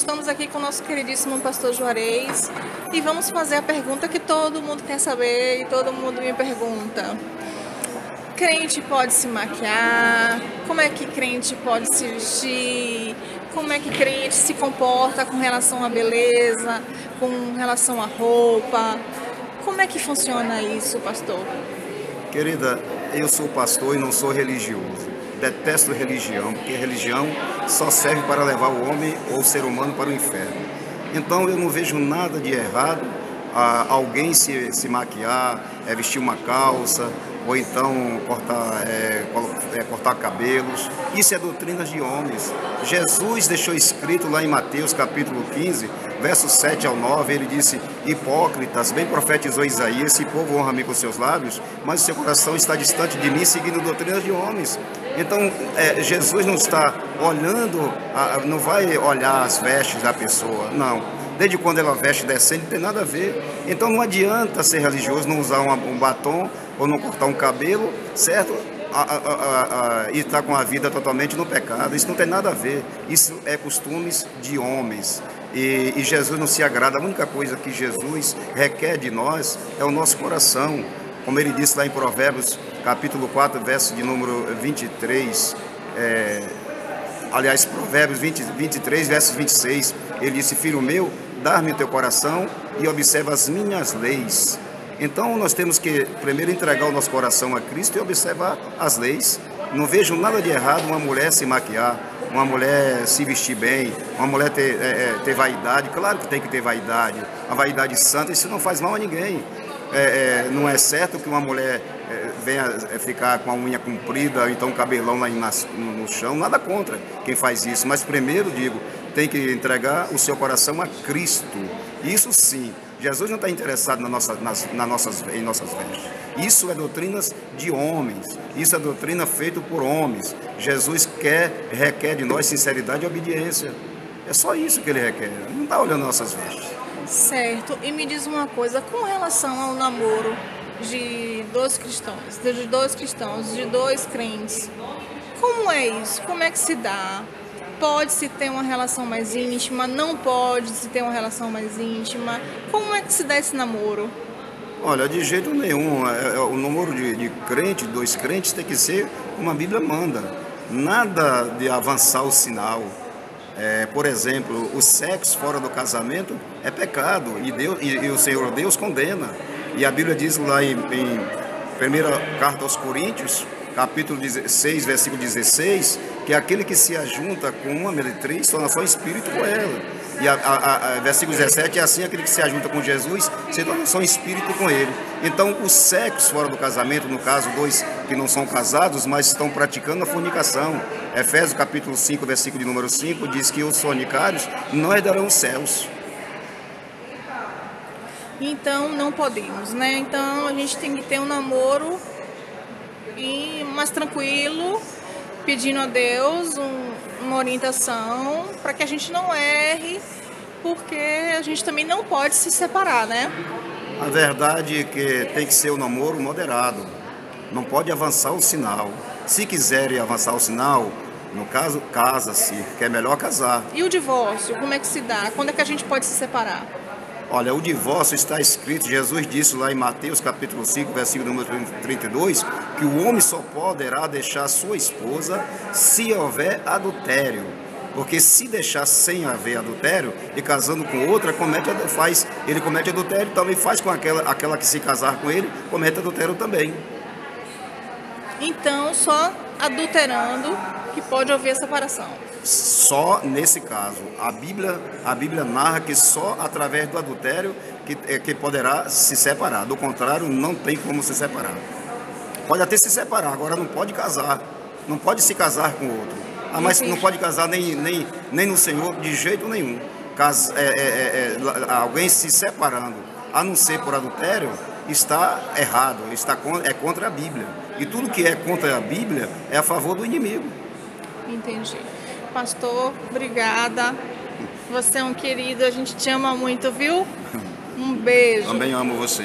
estamos aqui com o nosso queridíssimo pastor Juarez e vamos fazer a pergunta que todo mundo quer saber e todo mundo me pergunta. Crente pode se maquiar? Como é que crente pode se vestir? Como é que crente se comporta com relação à beleza, com relação à roupa? Como é que funciona isso, pastor? Querida, eu sou pastor e não sou religioso. Detesto religião, porque religião só serve para levar o homem ou o ser humano para o inferno. Então eu não vejo nada de errado alguém se maquiar, vestir uma calça, ou então cortar cabelos. Isso é doutrina de homens. Jesus deixou escrito lá em Mateus capítulo 15, versos 7 ao 9, ele disse: hipócritas, bem profetizou Isaías, esse povo honra-me com seus lábios, mas o seu coração está distante de mim, seguindo doutrinas de homens. Então, Jesus não está olhando, não vai olhar as vestes da pessoa, não. Desde quando ela veste decente, não tem nada a ver. Então não adianta ser religioso, não usar um batom ou não cortar um cabelo, certo? E estar com a vida totalmente no pecado. Isso não tem nada a ver. Isso é costumes de homens. E Jesus não se agrada. A única coisa que Jesus requer de nós é o nosso coração. Como ele disse lá em Provérbios, capítulo 4, verso de número 23, aliás, Provérbios 23, versos 26, ele disse: filho meu, dá-me o teu coração e observa as minhas leis. Então nós temos que primeiro entregar o nosso coração a Cristo e observar as leis. Não vejo nada de errado uma mulher se maquiar, uma mulher se vestir bem, uma mulher ter vaidade. Claro que tem que ter vaidade, a vaidade santa, isso não faz mal a ninguém. Não é certo que uma mulher venha ficar com a unha comprida, então o cabelão lá no chão, nada contra quem faz isso, mas primeiro digo, tem que entregar o seu coração a Cristo. Isso sim, Jesus não está interessado em nossas vestes. Isso é doutrinas de homens, isso é doutrina feita por homens. Jesus requer de nós sinceridade e obediência. É só isso que ele requer, ele não está olhando nossas vestes. Certo, e me diz uma coisa, com relação ao namoro de dois cristãos, de dois crentes, como é isso? Como é que se dá? Pode-se ter uma relação mais íntima? Não pode-se ter uma relação mais íntima? Como é que se dá esse namoro? Olha, de jeito nenhum. O namoro de crente, dois crentes, tem que ser como a Bíblia manda. Nada de avançar o sinal. Por exemplo, o sexo fora do casamento é pecado e o Senhor Deus condena. E a Bíblia diz lá em primeira carta aos Coríntios, capítulo 16, versículo 16, que aquele que se ajunta com uma meretriz torna só espírito com ela. E versículo 17 é assim: aquele que se ajunta com Jesus se torna só espírito com ele. Então o sexo fora do casamento, no caso dois que não são casados, mas estão praticando a fornicação. Efésios capítulo 5, versículo de número 5 diz que os fornicários não herdarão os céus. Então não podemos, né? Então a gente tem que ter um namoro mais tranquilo, pedindo a Deus uma orientação para que a gente não erre, porque a gente também não pode se separar, né? A verdade é que tem que ser um namoro moderado, não pode avançar o sinal. Se quiserem avançar o sinal, no caso, casa-se, que é melhor casar. E o divórcio, como é que se dá? Quando é que a gente pode se separar? Olha, o divórcio está escrito, Jesus disse lá em Mateus capítulo 5, versículo número 32, que o homem só poderá deixar sua esposa se houver adultério. Porque se deixar sem haver adultério e casando com outra, ele comete adultério, também faz com aquela que se casar com ele, comete adultério também. Então, só adulterando que pode haver a separação. Só nesse caso. A Bíblia narra que só através do adultério que poderá se separar. Do contrário, não tem como se separar. Pode até se separar, agora não pode casar. Não pode se casar com outro. Mas não pode casar nem no Senhor de jeito nenhum. Alguém se separando, a não ser por adultério, está errado, é contra a Bíblia. E tudo que é contra a Bíblia é a favor do inimigo. Entendi. Pastor, obrigada. Você é um querido, a gente te ama muito, viu? Um beijo. Também amo você.